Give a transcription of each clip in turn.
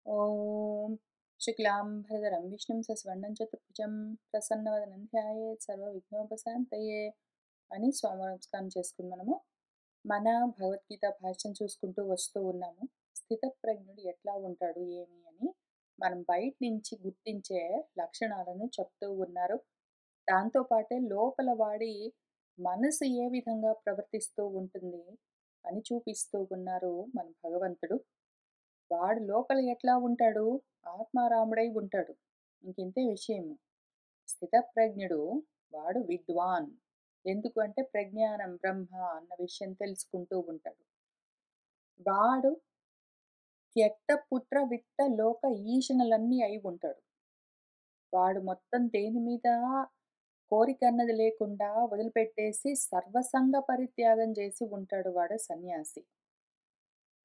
ఓం శుక్లాంబరధరం విష్ణుం సస్వర్ణం చతుర్భుజం ప్రసన్నవదనం ధ్యాయేత్ సర్వవిఘ్నోపశాంతయే అని నమస్కారం చేసుకుని మన భగవద్గీత భాష్యం చూసుకుంటూ వస్తూ ఉన్నాము. స్థితప్రజ్ఞుడు ఎట్లా ఉంటాడు ఏమి అని మనం బయట నుంచి గుర్తించే లక్షణాలను చెప్తూ ఉన్నారు. దాంతోపాటే లోపల వాడి మనసు ఏ విధంగా ప్రవర్తిస్తూ ఉంటుంది అని చూపిస్తూ ఉన్నారు మన భగవంతుడు. వాడు లోపల ఎట్లా ఉంటాడు? ఆత్మారాముడై ఉంటాడు. ఇంకింతే విషయము. స్థితప్రజ్ఞుడు వాడు విద్వాన్. ఎందుకు అంటే ప్రజ్ఞానం బ్రహ్మ అన్న విషయం తెలుసుకుంటూ ఉంటాడు. వాడు త్యక్త పుత్ర విత్త లోక ఈశనలన్నీ అయి ఉంటాడు. వాడు మొత్తం దేని మీద కోరిక అన్నది లేకుండా వదిలిపెట్టేసి సర్వసంగ పరిత్యాగం చేసి ఉంటాడు వాడు సన్యాసి.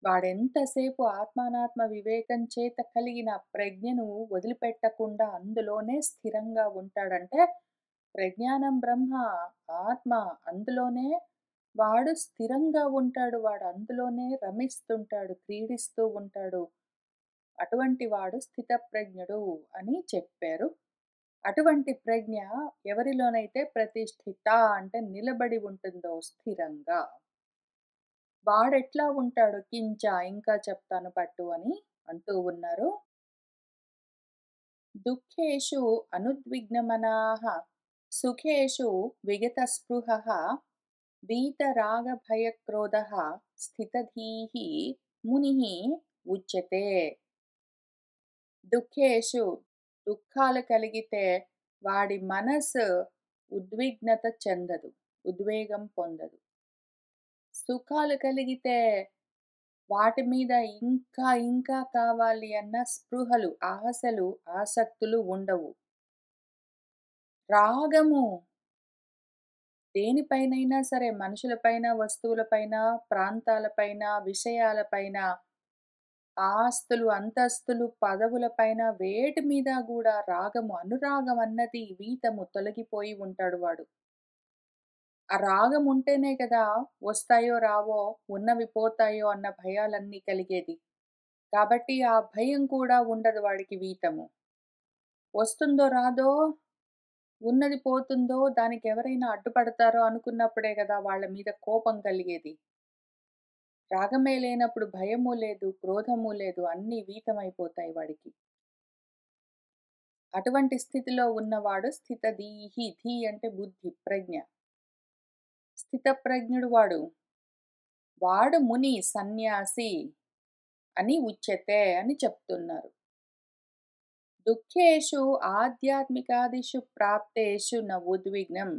వాడెంతసేపు ఆత్మానాత్మ వివేకం చేత కలిగిన ప్రజ్ఞను వదిలిపెట్టకుండా అందులోనే స్థిరంగా ఉంటాడంటే ప్రజ్ఞానం బ్రహ్మ ఆత్మ అందులోనే వాడు స్థిరంగా ఉంటాడు. వాడు అందులోనే రమిస్తుంటాడు, క్రీడిస్తూ ఉంటాడు. అటువంటి వాడు స్థితప్రజ్ఞుడు అని చెప్పారు. అటువంటి ప్రజ్ఞ ఎవరిలోనైతే ప్రతిష్ఠిత అంటే నిలబడి ఉంటుందో స్థిరంగా, వాడెట్లా ఉంటాడు కించ ఇంకా చెప్తాను పట్టు అని అంటూ ఉన్నారు. దుఃఖేషు అనుద్విగ్నమనాః సుఖేషు విగతస్పృహః వీతరాగభయక్రోధః స్థితధీః మునిః ఉచ్యతే. దుఃఖేషు దుఃఖాలు కలిగితే వాడి మనసు ఉద్విగ్నత చెందదు, ఉద్వేగం పొందదు. సుఖాలు కలిగితే వాటి మీద ఇంకా ఇంకా కావాలి అన్న స్పృహలు, ఆశలు, ఆసక్తులు ఉండవు. రాగము దేనిపైనైనా సరే, మనుషులపైన, వస్తువులపైన, ప్రాంతాలపైన, విషయాలపైన, ఆస్తులు, అంతస్తులు, పదవులపైన వేటి మీద కూడా రాగము, అనురాగం అన్నది వీతము తొలగిపోయి ఉంటాడు వాడు. ఆ రాగం ఉంటేనే కదా వస్తాయో రావో, ఉన్నవి పోతాయో అన్న భయాలన్నీ కలిగేది. కాబట్టి ఆ భయం కూడా ఉండదు వాడికి వీతము. వస్తుందో రాదో, ఉన్నది పోతుందో, దానికి ఎవరైనా అడ్డుపడతారో అనుకున్నప్పుడే కదా వాళ్ళ మీద కోపం కలిగేది. రాగమే లేనప్పుడు భయము లేదు, క్రోధము లేదు, అన్నీ వీతమైపోతాయి వాడికి. అటువంటి స్థితిలో ఉన్నవాడు స్థితధీహి. ధీ అంటే బుద్ధి, ప్రజ్ఞ. స్థితప్రజ్ఞుడు వాడు. వాడు ముని, సన్యాసి అని ఉచ్యతే అని చెప్తున్నారు. దుఃఖేషు ఆధ్యాత్మికాదిషు ప్రాప్తేషు న ఉద్విగ్నం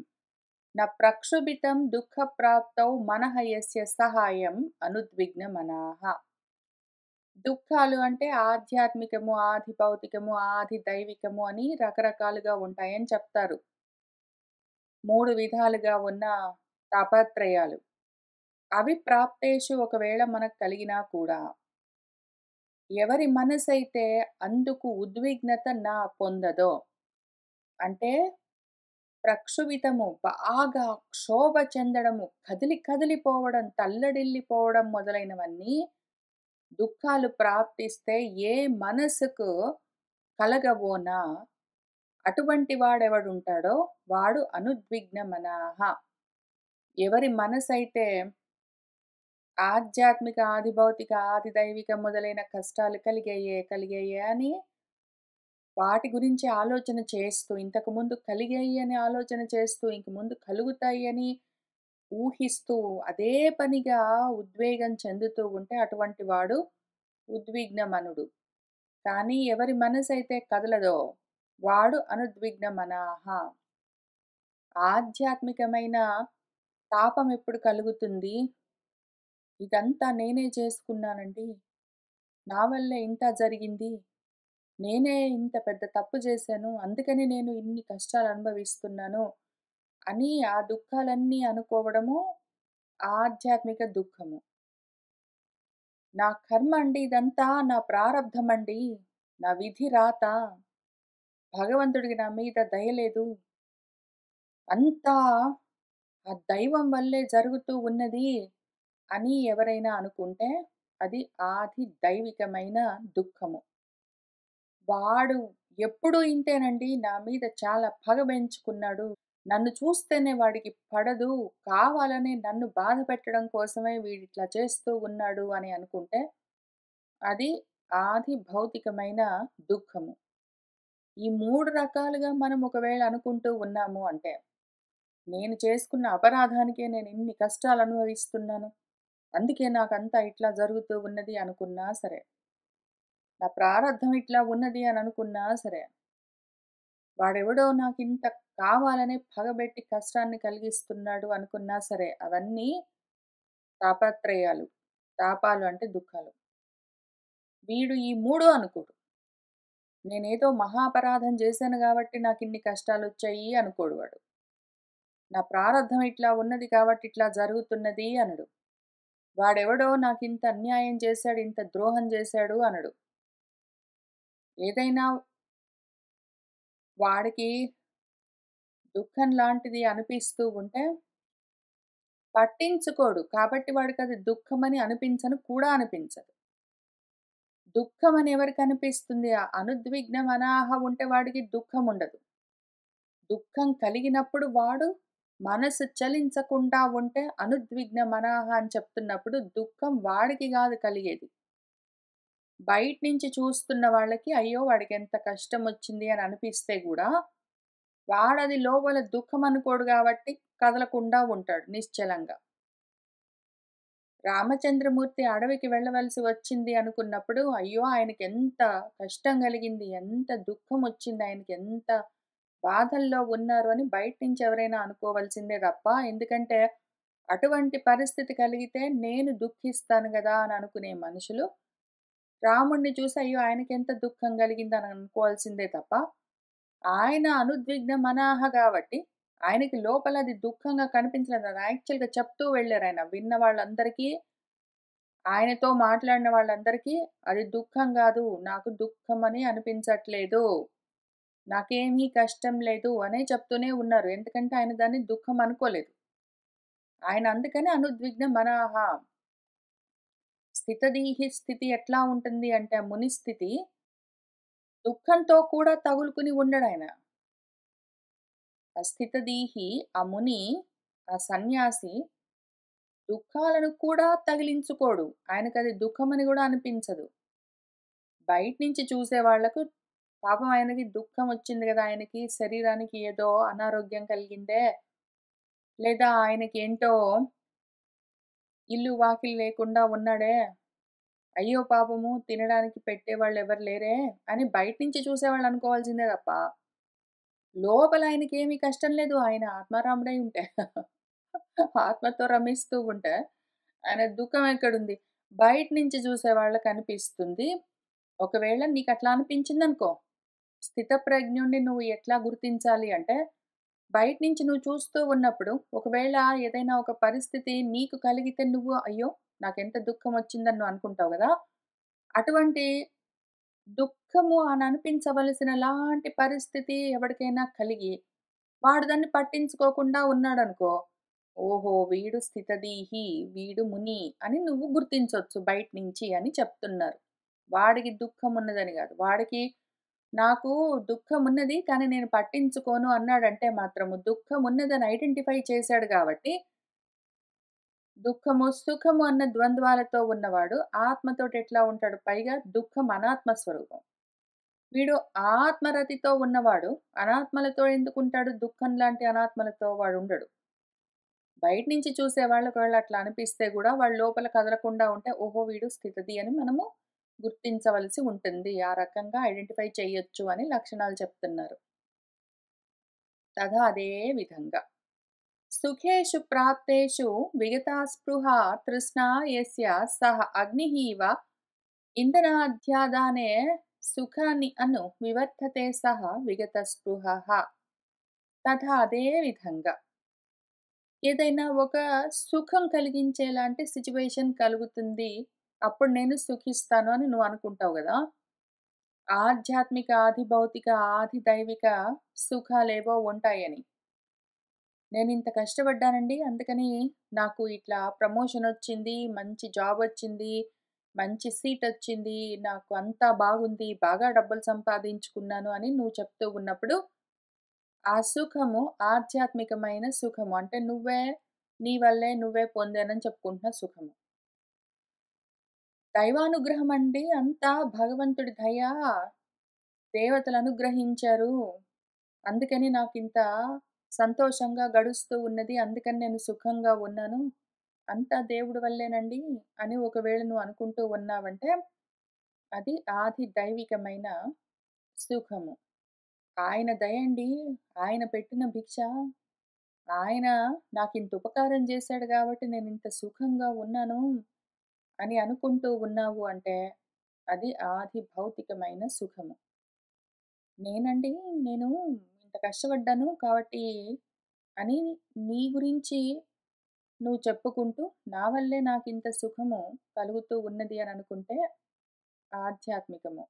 న ప్రక్షుభితం దుఃఖప్రాప్తౌ మనః యస్య సహాయం అనుద్విగ్నమనాః. దుఃఖాలు అంటే ఆధ్యాత్మికము, ఆది భౌతికము, ఆది దైవికము అని రకరకాలుగా ఉంటాయని చెప్తారు. 3 విధాలుగా ఉన్న తాపత్రయాలు. అవి ప్రాప్తేషు ఒకవేళ మనకు కలిగినా కూడా ఎవరి మనసైతే అందుకు ఉద్విగ్నత నా పొందదో, అంటే ప్రక్షుభితము బాగా క్షోభ చెందడము, కదిలి కదిలిపోవడం, తల్లడిల్లిపోవడం మొదలైనవన్నీ దుఃఖాలు ప్రాప్తిస్తే ఏ మనసుకు కలగవోనా అటువంటి వాడెవడుంటాడో వాడు అనుద్విగ్నమనాహ. ఎవరి మనసైతే ఆధ్యాత్మిక, ఆది భౌతిక, ఆది దైవిక మొదలైన కష్టాలు కలిగాయే అని వాటి గురించి ఆలోచన చేస్తూ, ఇంతకుముందు కలిగాయి అని ఆలోచన చేస్తూ, ఇంక ముందు కలుగుతాయి అని ఊహిస్తూ, అదే పనిగా ఉద్వేగం చెందుతూ ఉంటే అటువంటి వాడు ఉద్విగ్నమనుడు. కానీ ఎవరి మనసైతే కదలదో వాడు అనుద్విగ్నమనాహ. ఆధ్యాత్మికమైన తాపం ఎప్పుడు కలుగుతుంది? ఇదంతా నేనే చేసుకున్నానండి. నా వల్లే ఇంత జరిగింది. నేనే ఇంత పెద్ద తప్పు చేశాను. అందుకని నేను ఇన్ని కష్టాలు అనుభవిస్తున్నాను అని ఆ దుఃఖాలన్నీ అనుకోవడము ఆధ్యాత్మిక దుఃఖము. నా కర్మ అండి ఇదంతా, నా ప్రారబ్ధం అండి, నా విధి రాత, భగవంతుడికి నా మీద దయ లేదు. అంతా ఆ దైవం వల్లే జరుగుతూ ఉన్నది అని ఎవరైనా అనుకుంటే అది ఆది దైవికమైన దుఃఖము. వాడు ఎప్పుడూ ఇంతేనండి. నా మీద చాలా పగ పెంచుకున్నాడు. నన్ను చూస్తేనే వాడికి పడదు. కావాలనే నన్ను బాధ పెట్టడం కోసమే వీడిట్లా చేస్తూ ఉన్నాడు అని అనుకుంటే, అది ఆది భౌతికమైన దుఃఖము. ఈ 3 రకాలుగా మనం ఒకవేళ అనుకుంటూ ఉన్నాము అంటే, నేను చేసుకున్న అపరాధానికే నేను ఇన్ని కష్టాలు అనుభవిస్తున్నాను. అందుకే నాకంతా ఇట్లా జరుగుతూ ఉన్నది అనుకున్నా సరే, నా ప్రారబ్ధం ఇట్లా ఉన్నది అని అనుకున్నా సరే, వాడెవడో నాకింత కావాలనే పగబెట్టి కష్టాన్ని కలిగిస్తున్నాడు అనుకున్నా సరే, అవన్నీ తాపత్రయాలు. తాపాలు అంటే దుఃఖాలు. వీడు ఈ 3 అనుకోడు. నేనేదో మహా అపరాధం చేశాను గాబట్టి నాకిన్ని కష్టాలొచ్చాయి అనుకోడు వాడు. నా ప్రారబ్ధం ఇట్లా ఉన్నది కాబట్టి ఇట్లా జరుగుతున్నది అనడు. వాడెవడో నాకింత అన్యాయం చేశాడు, ఇంత ద్రోహం చేశాడు అనడు. ఏదైనా వాడికి దుఃఖం లాంటిది అనిపిస్తూ ఉంటే పట్టించుకోడు. కాబట్టి వాడికది దుఃఖమని కూడా అనిపించదు. దుఃఖమని ఎవరికనిపిస్తుంది? ఆ అనుద్విగ్నం అనాహ ఉంటే వాడికి దుఃఖముండదు. దుఃఖం కలిగినప్పుడు వాడు మనసు చలించకుండా ఉంటే అనుద్విగ్న మనాహ అని చెప్తున్నప్పుడు దుఃఖం వాడికి గాదు కలిగేది. బయట నుంచి చూస్తున్న వాళ్ళకి అయ్యో! వాడికెంత కష్టమొచ్చింది అని అనిపిస్తే గూడా, వాడది లోపల దుఃఖం అనుకోడు గాబట్టి కదలకుండా ఉంటాడు నిశ్చలంగా. రామచంద్రమూర్తి అడవికి వెళ్ళవలసి వచ్చింది అనుకున్నప్పుడు, అయ్యో! ఆయనకెంత కష్టం కలిగింది, ఎంత దుఃఖమొచ్చింది, ఆయనకెంత బాధల్లో ఉన్నారు అని బయట నుంచి ఎవరైనా అనుకోవాల్సిందే తప్ప, ఎందుకంటే అటువంటి పరిస్థితి కలిగితే నేను దుఃఖిస్తాను గదా అని అనుకునే మనుషులు, రాముడిని చూసి అయ్యో! ఆయనకెంత దుఃఖం కలిగిందని అనుకోవాల్సిందే తప్ప, ఆయన అనుద్విగ్న మనాహ గాబట్టి, ఆయనకి లోపల అది దుఃఖంగా కనిపించలేదు. అది యాక్చువల్‌గా చెప్తూ వెళ్లారాయన. విన్న వాళ్ళందరికీ ఆయనతో మాట్లాడిన వాళ్ళందరికీ అది దుఃఖం గాదు. నాకు దుఃఖమని అనిపించట్లేదు. నాకేమీ కష్టం లేదు అనే చెప్తూనే ఉన్నారు. ఎందుకంటే ఆయన దాన్ని దుఃఖం అనుకోలేదు. ఆయన అందుకని అనుద్విగ్న మనాహ. స్థితదీహి స్థితి ఎట్లా ఉంటుంది అంటే ఆ ముని స్థితి దుఃఖంతో కూడా తగులుకుని ఉండడాయన. ఆ స్థితదీహి, ఆ ముని, ఆ సన్యాసి దుఃఖాలను కూడా తగిలించుకోడు. ఆయనకది దుఃఖమని గూడా అనిపించదు. బయట నుంచి చూసే వాళ్ళకు పాపం ఆయనకి దుఃఖం వచ్చింది గదా! ఆయనకి శరీరానికి ఏదో అనారోగ్యం కలిగిందే, లేదా ఆయనకేంటో ఇల్లు వాకిలి లేకుండా ఉన్నాడే, అయ్యో పాపము తినడానికి పెట్టేవాళ్ళెవరు లేరే అని బయట నుంచి చూసేవాళ్ళు అనుకోవాల్సిందే తప్ప, లోపల ఆయనకేమి కష్టం లేదు. ఆయన ఆత్మారాముడై ఉంటే. ఆత్మతో రమిస్తూ ఉంటే, ఆయన దుఃఖం ఎక్కడుంది? బయట నుంచి చూసే వాళ్ళకనిపిస్తుంది. ఒకవేళ నీకట్లా అనిపించిందనుకో, స్థితప్రజ్ఞుడిని నువ్వు ఎట్లా గుర్తించాలి అంటే, బయట నుంచి నువ్వు చూస్తూ ఉన్నప్పుడు, ఒకవేళ ఏదైనా ఒక పరిస్థితి నీకు కలిగితే నువ్వు అయ్యో! నాకెంత దుఃఖమొచ్చిందని నువ్వు అనుకుంటావు గదా! అటువంటి దుఃఖము అని అనిపించవలసిన లాంటి పరిస్థితి ఎవడికైనా కలిగి, వాడు దాన్ని పట్టించుకోకుండా ఉన్నాడనుకో, ఓహో! వీడు స్థితదీహి, వీడు ముని అని నువ్వు గుర్తించొచ్చు బయట నుంచి అని చెప్తున్నారు. వాడికి దుఃఖమున్నదని గాదు. వాడికి నాకు దుఃఖమున్నది కానీ నేను పట్టించుకోను అన్నాడంటే మాత్రము దుఃఖమున్నదని ఐడెంటిఫై చేశాడు గాబట్టి, దుఃఖము, సుఖము అన్న ద్వంద్వాలతో ఉన్నవాడు ఆత్మతోటి ఎట్లా ఉంటాడు? పైగా దుఃఖం అనాత్మ స్వరూపం. వీడు ఆత్మరతితో ఉన్నవాడు అనాత్మలతో ఎందుకుంటాడు? దుఃఖం లాంటి అనాత్మలతో వాడుండడు. బయట నుంచి చూసేవాళ్ళకి ఒకవేళ అట్లా అనిపిస్తే గూడా వాళ్ళు లోపల కదలకుండా ఉంటే, ఓహో! వీడు స్థితది అని మనము గుర్తించవలసి ఉంటుంది. ఆ రకంగా ఐడెంటిఫై చేయొచ్చు అని లక్షణాలు చెప్తున్నారు. తథా అదే విధంగా సుఖేషు ప్రాప్తేషు విగతా స్పృహా తృష్ణా యస్య సహ అగ్నిః ఇవ ఇంధనాధ్యాదానే సుఖాని అను వివర్తతే సహ విగత స్పృహః. తథా అదే విధంగా ఏదైనా ఒక సుఖం కలిగించేలాంటి సిట్యుయేషన్ కలుగుతుంది. అప్పుడు నేను సుఖిస్తాను అని నువ్వు అనుకుంటావు గదా! ఆధ్యాత్మిక, ఆది భౌతిక, ఆది దైవిక సుఖాలేవో ఉంటాయని. నేనింత కష్టపడ్డానండి. అందుకని నాకు ఇట్లా ప్రమోషనొచ్చింది, మంచి జాబొచ్చింది, మంచి సీటొచ్చింది, నాకు అంతా బాగుంది, బాగా డబ్బులు సంపాదించుకున్నాను అని నువ్వు చెప్తూ ఉన్నప్పుడు, ఆ సుఖము ఆధ్యాత్మికమైన సుఖము. అంటే నీ వల్లే నువ్వే పొందానని చెప్పుకుంటున్న సుఖము. దైవానుగ్రహం అండి అంతా భగవంతుడి దయ, దేవతలు అనుగ్రహించారు. అందుకని నాకింత సంతోషంగా గడుస్తూ ఉన్నది. అందుకని నేను సుఖంగా ఉన్నాను. అంతా దేవుడి వల్లేనండి అని ఒకవేళ నువ్వు అనుకుంటూ ఉన్నావంటే, అది ఆది దైవికమైన సుఖము. ఆయన దయండి. ఆయన పెట్టిన భిక్ష. ఆయన నాకింత ఉపకారం చేశాడు గాబట్టి నేనింత సుఖంగా ఉన్నాను అని అనుకుంటూ ఉన్నావు అంటే, అది ఆది భౌతికమైన సుఖము. నేనండి నేను ఇంత కష్టపడ్డాను కాబట్టి అని నీ గురించి నువ్వు చెప్పుకుంటూ, నా వల్లే నాకింత సుఖము కలుగుతూ ఉన్నది అని అనుకుంటే ఆధ్యాత్మికము.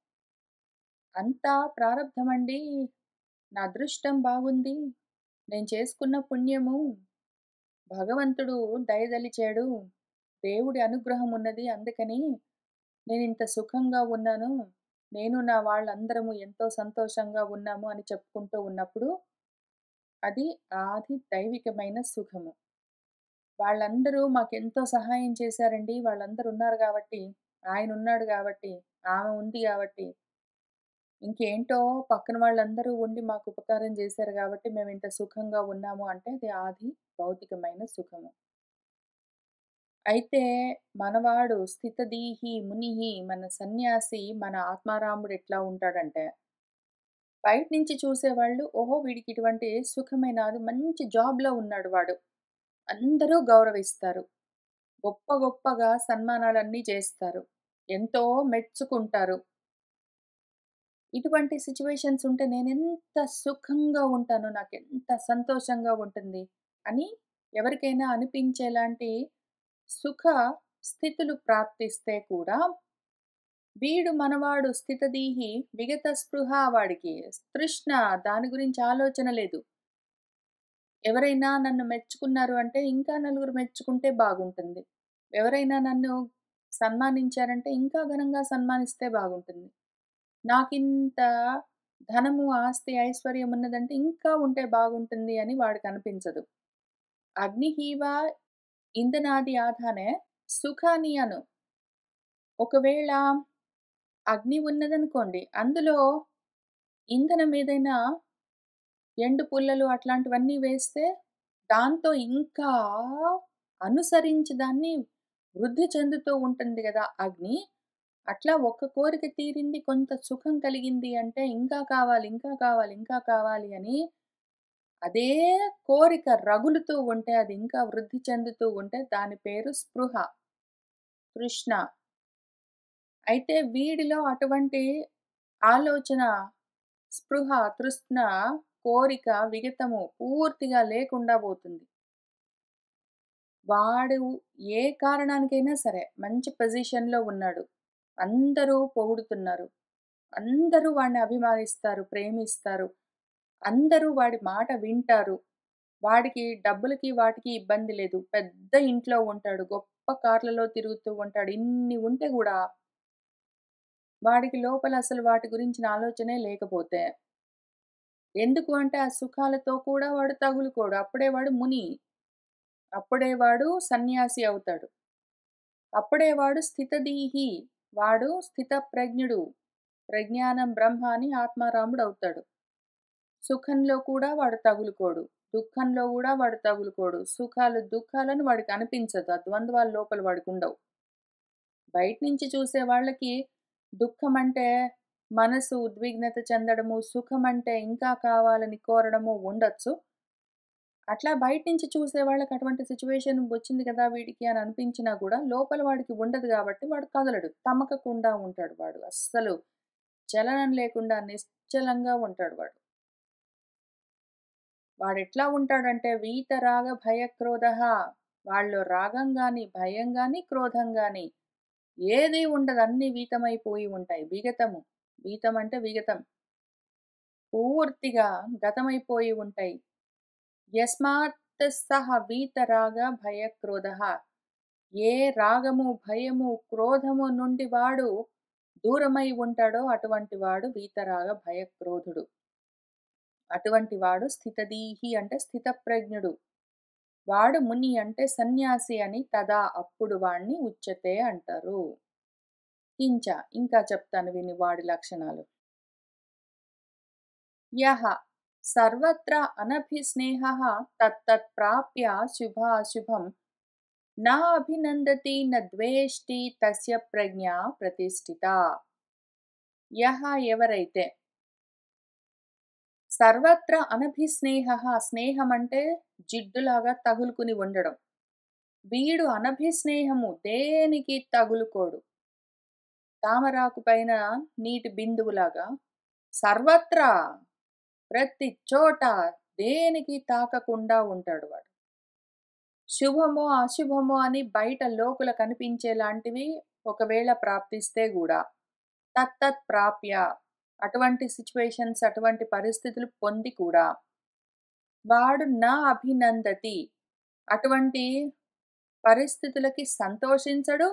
అంతా ప్రారబ్ధమండి. నా అదృష్టం బాగుంది. నేను చేసుకున్న పుణ్యము, భగవంతుడు దయదలిచాడు. దేవుడి అనుగ్రహం ఉన్నది. అందుకని నేనింత సుఖంగా ఉన్నాను. నేను నా వాళ్ళందరము ఎంతో సంతోషంగా ఉన్నాము అని చెప్పుకుంటూ ఉన్నప్పుడు, అది ఆది దైవికమైన సుఖము. వాళ్ళందరూ మాకెంతో సహాయం చేశారండి. వాళ్ళందరూ ఉన్నారు గాబట్టి, ఆయనున్నాడు గాబట్టి, ఆమె ఉంది గాబట్టి, ఇంకేంటో పక్కన వాళ్ళందరూ ఉండి మాకు ఉపకారం జేశారు గాబట్టి మేమింత సుఖంగా ఉన్నాము అంటే అది ఆది భౌతికమైన సుఖము. అయితే మనవాడు స్థితదీహి మునిహి మన సన్యాసి మన ఆత్మారాముడు ఎట్లా ఉంటాడంటే, బయట నుంచి చూసేవాళ్ళు ఓహో! వీడికి ఇటువంటి సుఖమైన అది మంచి జాబ్‌లో ఉన్నాడు వాడు. అందరూ గౌరవిస్తారు. గొప్ప గొప్పగా సన్మానాలన్నీ చేస్తారు. ఎంతో మెచ్చుకుంటారు. ఇటువంటి సిట్యుయేషన్స్ ఉంటే నేనెంత సుఖంగా ఉంటానో, నాకెంత సంతోషంగా ఉంటుంది అని ఎవరికైనా అనిపించేలాంటి సుఖ స్థితులు ప్రాప్తిస్తే కూడా, వీడు మనవాడు స్థితదీహి విగత స్పృహ వాడికి తృష్ణ దాని గురించి ఆలోచన లేదు. ఎవరైనా నన్ను మెచ్చుకున్నారు అంటే ఇంకా నలుగురు మెచ్చుకుంటే బాగుంటుంది. ఎవరైనా నన్ను సన్మానించారంటే ఇంకా ఘనంగా సన్మానిస్తే బాగుంటుంది. నాకింత ధనము, ఆస్తి, ఐశ్వర్యం ఉన్నదంటే ఇంకా ఉంటే బాగుంటుంది అని వాడికనిపించదు. అగ్నిహీవ ఇంధనాది ఆధానే సుఖాని అను. ఒకవేళ అగ్ని ఉన్నదనుకోండి, అందులో ఇంధనం ఏదైనా ఎండు పుల్లలు అట్లాంటివన్నీ వేస్తే, దాంతో ఇంకా అనుసరించి దాన్ని వృద్ధి చెందుతూ ఉంటుంది గదా అగ్ని. అట్లా ఒక్క కోరిక తీరింది, కొంత సుఖం కలిగింది అంటే ఇంకా కావాలి, ఇంకా కావాలి, ఇంకా కావాలి అని అదే కోరిక రగులుతూ ఉంటే, అది ఇంకా వృద్ధి చెందుతూ ఉంటే దాని పేరు స్పృహ, తృష్ణ. అయితే వీడిలో అటువంటి ఆలోచన, స్పృహ, తృష్ణ, కోరిక, విగతము పూర్తిగా లేకుండా పోతుంది. వాడు ఏ కారణానికైనా సరే మంచి పొజిషన్‌లో ఉన్నాడు. అందరూ పొగుడుతున్నారు. అందరూ వాడిని అభిమానిస్తారు, ప్రేమిస్తారు. అందరూ వాడి మాట వింటారు. వాడికి డబ్బులకి, వాటికి ఇబ్బంది లేదు. పెద్ద ఇంట్లో ఉంటాడు. గొప్ప కార్‌లలో తిరుగుతూ ఉంటాడు. ఇన్ని ఉంటే గూడా వాడికి లోపల అసలు వాటి గురించిన ఆలోచనే లేకపోతే, ఎందుకు అంటే ఆ సుఖాలతో కూడా వాడు తగులుకోడు. అప్పుడే వాడు ముని. అప్పుడే వాడు సన్యాసి అవుతాడు. అప్పుడే వాడు స్థితదీహి. వాడు స్థితప్రజ్ఞుడు. ప్రజ్ఞానం బ్రహ్మ అని ఆత్మారాముడవుతాడు. సుఖంలో కూడా వాడు తగులుకోడు. దుఃఖంలో గూడా వాడు తగులుకోడు. సుఖాలు, దుఃఖాలని వాడికనిపించదు. ఆ ద్వంద్వాలు లోపల వాడికుండవు. బయట నుంచి చూసే వాళ్ళకి దుఃఖమంటే మనసు ఉద్విగ్నత చెందడము, సుఖమంటే ఇంకా కావాలని కోరడము ఉండొచ్చు. అట్లా బయట నుంచి చూసే వాళ్ళకి అటువంటి సిట్యుయేషన్ వచ్చింది కదా వీడికి అని అనిపించినా గూడా, లోపల వాడికి ఉండదు గాబట్టి వాడు కదలడు. తమకకుండా ఉంటాడు వాడు. అస్సలు చలనం లేకుండా నిశ్చలంగా ఉంటాడు వాడు. వాడెట్లా ఉంటాడంటే వీతరాగ భయక్రోధః. వాళ్ళలో రాగం గాని, భయం గాని, క్రోధం గాని ఏది ఉండదు. అన్నీ వీతమైపోయి ఉంటాయి. విగతము. వీతం అంటే విగతం. పూర్తిగా గతమైపోయి ఉంటాయి. యస్మాత్ సహ వీతరాగ భయక్రోధః. ఏ రాగము, భయము, క్రోధము నుండి వాడు దూరమై ఉంటాడో అటువంటి వాడు వీతరాగ భయక్రోధుడు. అటువంటి వాడు స్థితదీహి అంటే స్థితప్రజ్ఞుడు. వాడు ముని అంటే సన్యాసి అని తదా అప్పుడు వాణ్ణి ఉచ్యతే అంటారు. కించ ఇంకా చెప్తాను విని వాడి లక్షణాలు. యః సర్వత్ర అనభిస్నేహః తత్తత్ ప్రాప్య శుభాశుభం న అభినందతి న ద్వేష్టి తస్య ప్రజ్ఞా ప్రతిష్ఠితా. యః ఎవరైతే సర్వత్ర అనభిస్నేహః స్నేహం అంటే జిడ్డులాగా తగులుకుని ఉండడం. వీడు అనభిస్నేహము దేనికి తగులుకోడు. తామరాకు పైన నీటి బిందువులాగా సర్వత్రా ప్రతి చోట దేనికి తాకకుండా ఉంటాడు వాడు. శుభమో, అశుభమో అని బయట లోకుల కనిపించేలాంటివి ఒకవేళ ప్రాప్తిస్తే గూడా తత్తత్ ప్రాప్య అటువంటి సిట్యుయేషన్స్, అటువంటి పరిస్థితులు పొంది కూడా వాడు నా అభినందతి అటువంటి పరిస్థితులకి సంతోషించడు,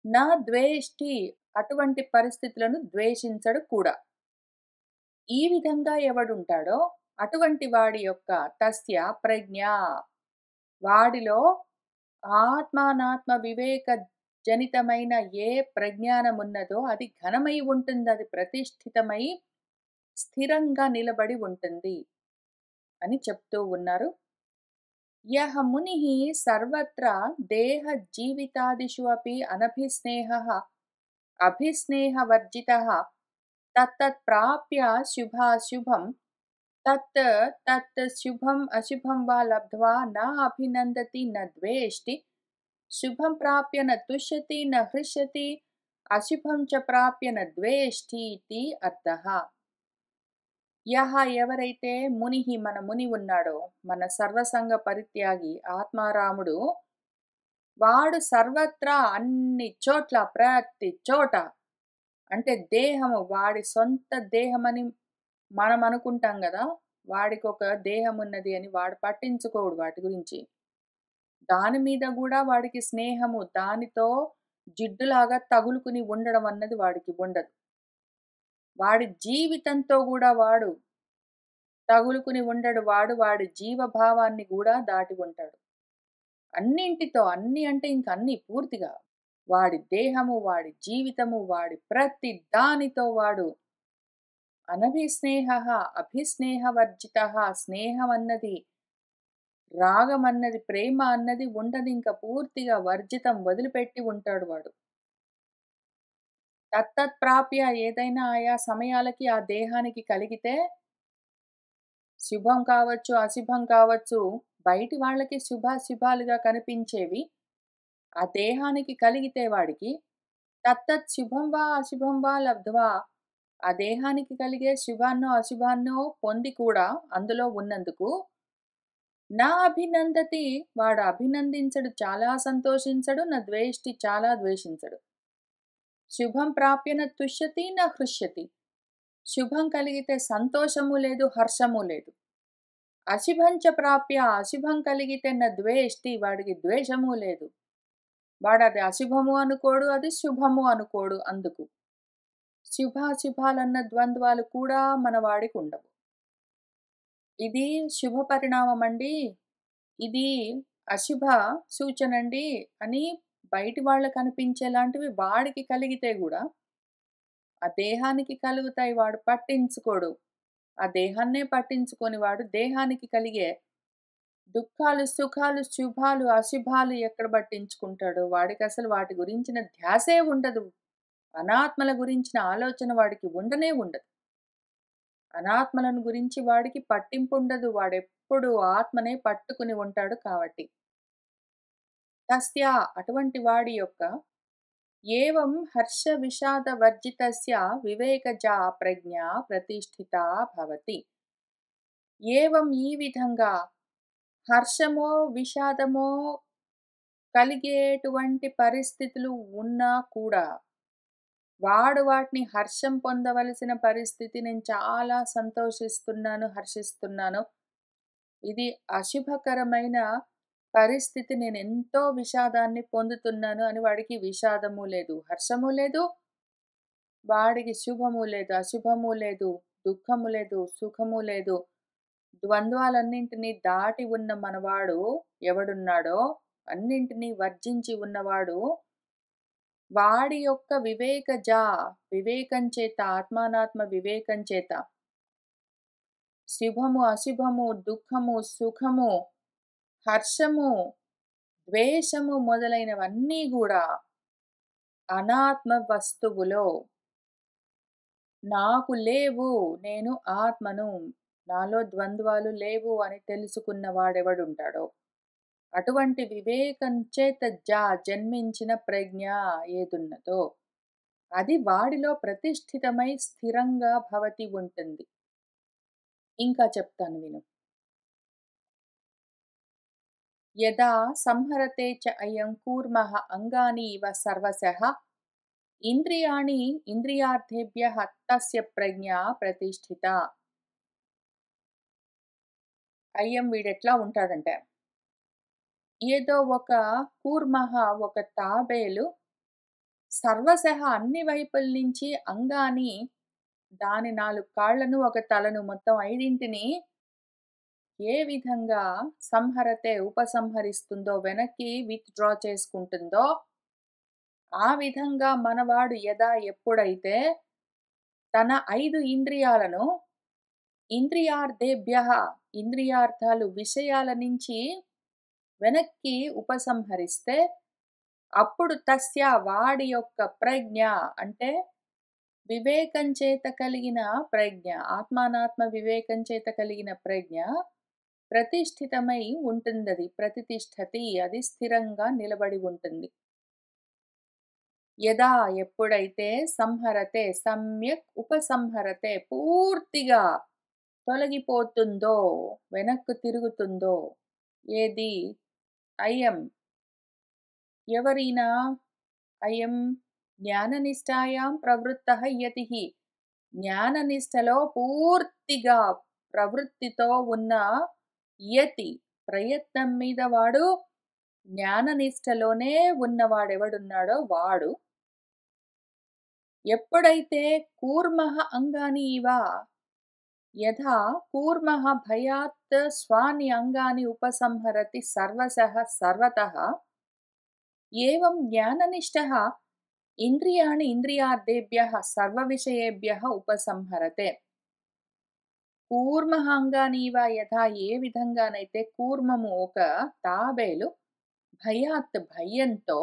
నా ద్వేష్టి అటువంటి పరిస్థితులను ద్వేషించడు కూడా. ఈ విధంగా ఎవడుంటాడో అటువంటి వాడి యొక్క తస్య ప్రజ్ఞ వాడిలో ఆత్మానాత్మ వివేక జనితమైన ఏ ప్రజ్ఞానమున్నదో అది ఘనమై ఉంటుంది, అది ప్రతిష్ఠితమై స్థిరంగా నిలబడి ఉంటుంది అని చెప్తూ ఉన్నారు. యః మునిః సర్వత్ర దేహ జీవితాదిషు అపి అనభిస్నేహః అభిస్నేహవర్జితః తత్తత్ ప్రాప్య శుభాశుభం తత్ తత్ శుభం అశుభం వా లబ్ధ్వా న అభినందతి న ద్వేష్టి శుభం ప్రాప్య న తుష్యతి న హృష్యతి అశుభం చ ప్రాప్య న ద్వేష్టి ఇతి అర్థః. యః ఎవరైతే మునిః మన ముని ఉన్నాడో, మన సర్వసంగ పరిత్యాగి ఆత్మారాముడు, వాడు సర్వత్రా అన్ని చోట్ల ప్రతి చోట అంటే దేహము వాడి సొంత దేహమని మనం అనుకుంటాం గదా! వాడికొక దేహం ఉన్నది అని వాడు పట్టించుకోడు వాటి గురించి. దాని మీద గూడా వాడికి స్నేహము, దానితో జిడ్డులాగా తగులుకుని ఉండడం అన్నది వాడికి ఉండదు. వాడి జీవితంతో గూడా వాడు తగులుకుని ఉండడు. వాడు వాడి జీవభావాన్ని గూడా దాటి ఉంటాడు. అన్నింటితో అన్ని అంటే ఇంక అన్ని పూర్తిగా. వాడి దేహము, వాడి జీవితము, వాడి ప్రతి దానితో వాడు అనభిస్నేహః అభిస్నేహవర్జితః స్నేహం అన్నది, రాగం అన్నది, ప్రేమ అన్నది ఉండదింక పూర్తిగా వర్జితం వదిలిపెట్టి ఉంటాడు వాడు. తత్తత్ ప్రాప్య ఏదైనా ఆయా సమయాలకి ఆ దేహానికి కలిగితే శుభం కావచ్చు, అశుభం కావచ్చు, బయటి వాళ్ళకి శుభాశుభాలుగా కనిపించేవి ఆ దేహానికి కలిగితే వాడికి తత్తత్ శుభం వా అశుభం వా లబ్ధ్వా ఆ దేహానికి కలిగే శుభాన్నో అశుభాన్నో పొంది కూడా అందులో ఉన్నందుకు నా అభినందతి వాడు అభినందించడు, చాలా సంతోషించడు, నా ద్వేష్టి చాలా ద్వేషించడు. శుభం ప్రాప్య న తుష్యతి న హృష్యతి శుభం కలిగితే సంతోషము లేదు, హర్షము లేదు. అశుభంచ ప్రాప్య అశుభం కలిగితే న ద్వేష్టి వాడికి ద్వేషము లేదు. వాడు అది అశుభము అనుకోడు, అది శుభము అనుకోడు. అందుకు శుభాశుభాలన్న ద్వంద్వాలు కూడా మన వాడికి ఉండవు. ఇది శుభ పరిణామం అండి, ఇది అశుభ సూచనండి అని బయటి వాళ్ళకి అనిపించేలాంటివి వాడికి కలిగితే గూడా ఆ దేహానికి కలుగుతాయి, వాడు పట్టించుకోడు. ఆ దేహాన్నే పట్టించుకొని వాడు దేహానికి కలిగే దుఃఖాలు, సుఖాలు, శుభాలు, అశుభాలు ఎక్కడ పట్టించుకుంటాడో వాడికసలు వాటి గురించిన ధ్యాసే ఉండదు. అనాత్మల గురించిన ఆలోచన వాడికి ఉండనే ఉండదు. అనాత్మలను గురించి వాడికి పట్టింపుండదు. వాడెప్పుడు ఆత్మనే పట్టుకుని ఉంటాడు కాబట్టి. తస్య అటువంటి వాడి యొక్క ఏవం హర్ష విషాద వర్జితస్య వివేకజా ప్రజ్ఞ ప్రతిష్ఠితా భవతి. ఏవం ఈ విధంగా హర్షమో, విషాదమో కలిగేటువంటి పరిస్థితులు ఉన్నా కూడా వాడు వాటిని హర్షం పొందవలసిన పరిస్థితి నేను చాలా సంతోషిస్తున్నాను, హర్షిస్తున్నాను. ఇది అశుభకరమైన పరిస్థితి నేనెంతో విషాదాన్ని పొందుతున్నాను అని వాడికి విషాదము లేదు, హర్షము లేదు. వాడికి శుభము లేదు, అశుభము లేదు, దుఃఖము లేదు, సుఖము లేదు. ద్వంద్వాలన్నింటినీ దాటి ఉన్న మనవాడు ఎవడున్నాడో, అన్నింటినీ వర్జించి ఉన్నవాడు, వాడి యొక్క వివేకం చేత, ఆత్మానాత్మ వివేకం చేత శుభము, అశుభము, దుఃఖము, సుఖము, హర్షము, ద్వేషము మొదలైనవన్నీ గూడా అనాత్మ వస్తువులో నాకు లేవు, నేను ఆత్మను, నాలో ద్వంద్వాలు లేవు అని తెలుసుకున్న వాడెవడుంటాడో, అటువంటి వివేకం చేత జన్మించిన ప్రజ్ఞ ఏదున్నదో, అది వాడిలో ప్రతిష్ఠితమై స్థిరంగా భవతి ఉంటుంది. ఇంకా చెప్తాను విను. యదా సంహరతే చ అయం కూర్మః అంగాని ఇవ సర్వశః ఇంద్రియాణి ఇంద్రియార్థేభ్యః తస్య ప్రజ్ఞా ప్రతిష్ఠిత. అయ్యం వీడెట్లా ఉంటాడంటే, ఏదో ఒక కూర్మః, ఒక తాబేలు సర్వశః అన్ని వైపుల నుంచి అంగాని, దాని 4 కాళ్ళను, ఒక తలను, మొత్తం 5ంటిని ఏ విధంగా సంహరతే ఉపసంహరిస్తుందో, వెనక్కి విత్‌డ్రా చేసుకుంటుందో, ఆ విధంగా మనవాడు ఎప్పుడైతే తన 5 ఇంద్రియాలను ఇంద్రియార్థేభ్యః, ఇంద్రియార్థాలు విషయాల నుంచి వెనక్కి ఉపసంహరిస్తే, అప్పుడు తస్య వాడి యొక్క ప్రజ్ఞ, అంటే వివేకం చేత కలిగిన ప్రజ్ఞ, ఆత్మానాత్మ వివేకం చేత కలిగిన ప్రజ్ఞ ప్రతిష్ఠితమై ఉంటుందది. ప్రతితిష్ఠతి, అది స్థిరంగా నిలబడి ఉంటుంది. యదా ఎప్పుడైతే సంహరతే సమ్యక్ ఉపసంహరతే పూర్తిగా తొలగిపోతుందో, వెనక్కు తిరుగుతుందో, ఏది అయం ఎవరైనా అయం జ్ఞాననిష్టాయాం ప్రవృత్తః యతిః, జ్ఞాననిష్టలో పూర్తిగా ప్రవృత్తితో ఉన్న యతి, ప్రయత్నం మీద వాడు జ్ఞాననిష్టలోనే ఉన్నవాడెవడున్నాడో వాడు, ఎప్పుడైతే కూర్మః అంగాని ఇవ, యథా కూర్మః భయాత్ స్వాని అంగాని ఉపసంహరతి సర్వశః సర్వతః, ఏవం జ్ఞాననిష్టః ఇంద్రియాణి ఇంద్రియార్థేభ్యః సర్వవిషయేభ్యః ఉపసంహరతే. కూర్మః అంగానీవ యథా, ఏ విధంగానైతే కూర్మము, ఒక తాబేలు భయాత్ భయంతో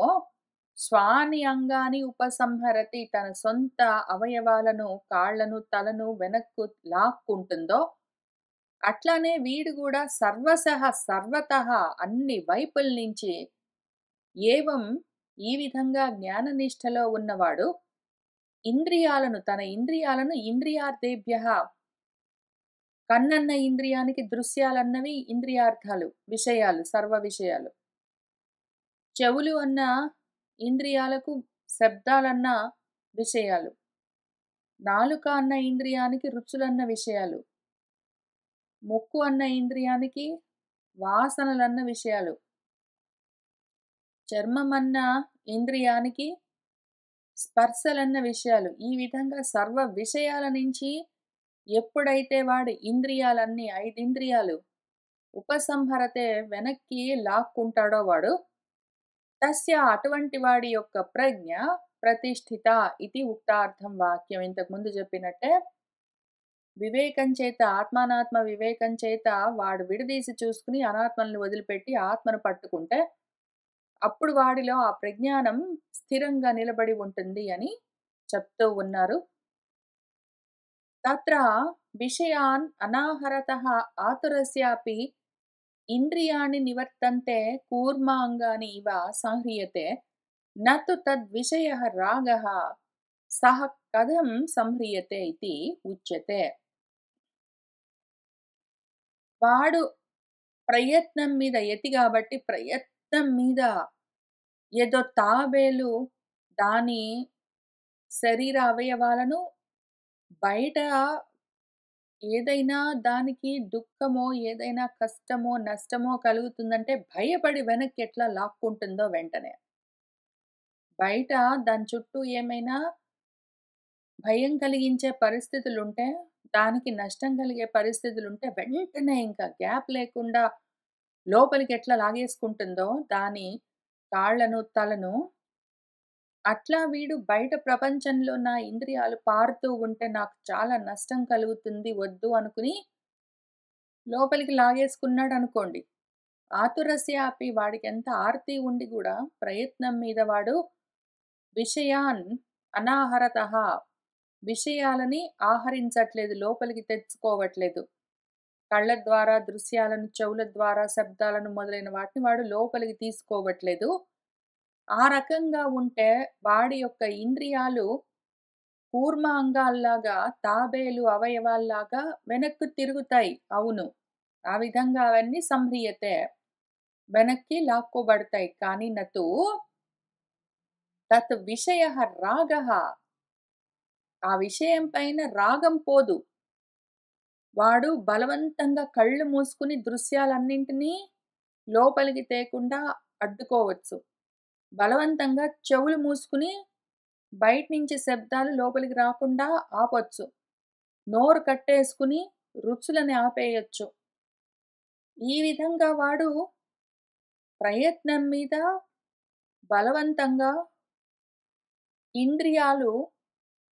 స్వాని అంగాని ఉపసంహరతి, తన సొంత అవయవాలను, కాళ్లను, తలను వెనక్కు లాక్కుంటుందో, అట్లానే వీడు కూడా సర్వశః సర్వతః అన్ని వైపుల నుంచి, ఏవం ఈ విధంగా జ్ఞాననిష్టలో ఉన్నవాడు ఇంద్రియాలను, తన ఇంద్రియాలను ఇంద్రియార్థేభ్యః, కన్నన్న ఇంద్రియానికి దృశ్యాలన్నవి ఇంద్రియార్థాలు, విషయాలు, సర్వ విషయాలు. చెవులు అన్న ఇంద్రియాలకు శబ్దాలన్న విషయాలు. నాలుక అన్న ఇంద్రియానికి రుచులన్న విషయాలు. ముక్కు అన్న ఇంద్రియానికి వాసనలన్న విషయాలు. చర్మం అన్న ఇంద్రియానికి స్పర్శలన్న విషయాలు. ఈ విధంగా సర్వ విషయాల నుంచి ఎప్పుడైతే వాడి ఇంద్రియాలన్నీ, 5 ఇంద్రియాలు ఉపసంహరతే వెనక్కి లాక్కుంటాడో వాడు, తస్య అటువంటి వాడి యొక్క ప్రజ్ఞ ప్రతిష్ఠిత ఇది ఉక్తార్థం వాక్యం. ఇంతకుముందు చెప్పినట్టే, వివేకం చేత, ఆత్మానాత్మ వివేకం చేత వాడు విడదీసి చూసుకుని అనాత్మల్ని వదిలిపెట్టి ఆత్మను పట్టుకుంటే, అప్పుడు వాడిలో ఆ ప్రజ్ఞానం స్థిరంగా నిలబడి ఉంటుంది అని చెప్తూ ఉన్నారు. తత్ర విషయాన్ అనాహరతః ఆతురస్యాపి ఇంద్రియాణి నివర్తంతే కూర్మాంగాని ఇవ సంహ్రియతే నతు తద్విషయః రాగః సహ కథం సంహ్రియతే ఇతి ఉచ్యతే. వాడు ప్రయత్నం మీద, యతి కాబట్టి ప్రయత్నం మీద, ఏదో తాబేలు దాని శరీర అవయవాలను బయట ఏదైనా దానికి దుఃఖమో, ఏదైనా కష్టమో, నష్టమో కలుగుతుందంటే భయపడి వెనక్కి ఎట్లా లాక్కుంటుందో వెంటనే. బయట దాని చుట్టూ ఏమైనా భయం కలిగించే పరిస్థితులుంటే, దానికి నష్టం కలిగే పరిస్థితులుంటే వెంటనే ఇంకా గ్యాప్ లేకుండా లోపలికి ఎట్లా లాగేసుకుంటుందో దాని కాళ్ళను, తలను, అట్లా వీడు బయట ప్రపంచంలో నా ఇంద్రియాలు పారుతూ ఉంటే నాకు చాలా నష్టం కలుగుతుంది వద్దు అనుకుని లోపలికి లాగేసుకున్నాడనుకోండి. ఆతురస్యాపి వాడికెంత ఆర్తి ఉండి గూడా ప్రయత్నం మీద వాడు విషయాన్ అనాహరతః విషయాలని ఆహరించట్లేదు. లోపలికి తెచ్చుకోవట్లేదు. కళ్ళ ద్వారా దృశ్యాలను, చెవుల ద్వారా శబ్దాలను మొదలైన వాటిని వాడు లోపలికి తీసుకోవట్లేదు. ఆ రకంగా ఉంటే వాడి యొక్క ఇంద్రియాలు కూర్మ అంగాల్లాగా, తాబేలు అవయవాల్లాగా వెనక్కు తిరుగుతాయి. అవును. ఆ విధంగా అవన్నీ సంహ్రియతే. వెనక్కి లాక్కోబడతాయి. కానీ నతు తత్ విషయః రాగః ఆ విషయం పైన రాగం పోదు. వాడు బలవంతంగా కళ్ళు మూసుకొని దృశ్యాలన్నింటినీ లోపలికి తేకుండా అడ్డుకోవచ్చు. బలవంతంగా చెవులు మూసుకొని బయట నుంచి శబ్దాలు లోపలికి రాకుండా ఆపొచ్చు. నోరు కట్టేసుకొని రుచులని ఆపేయొచ్చు. ఈ విధంగా వాడు ప్రయత్నం మీద బలవంతంగా ఇంద్రియాలు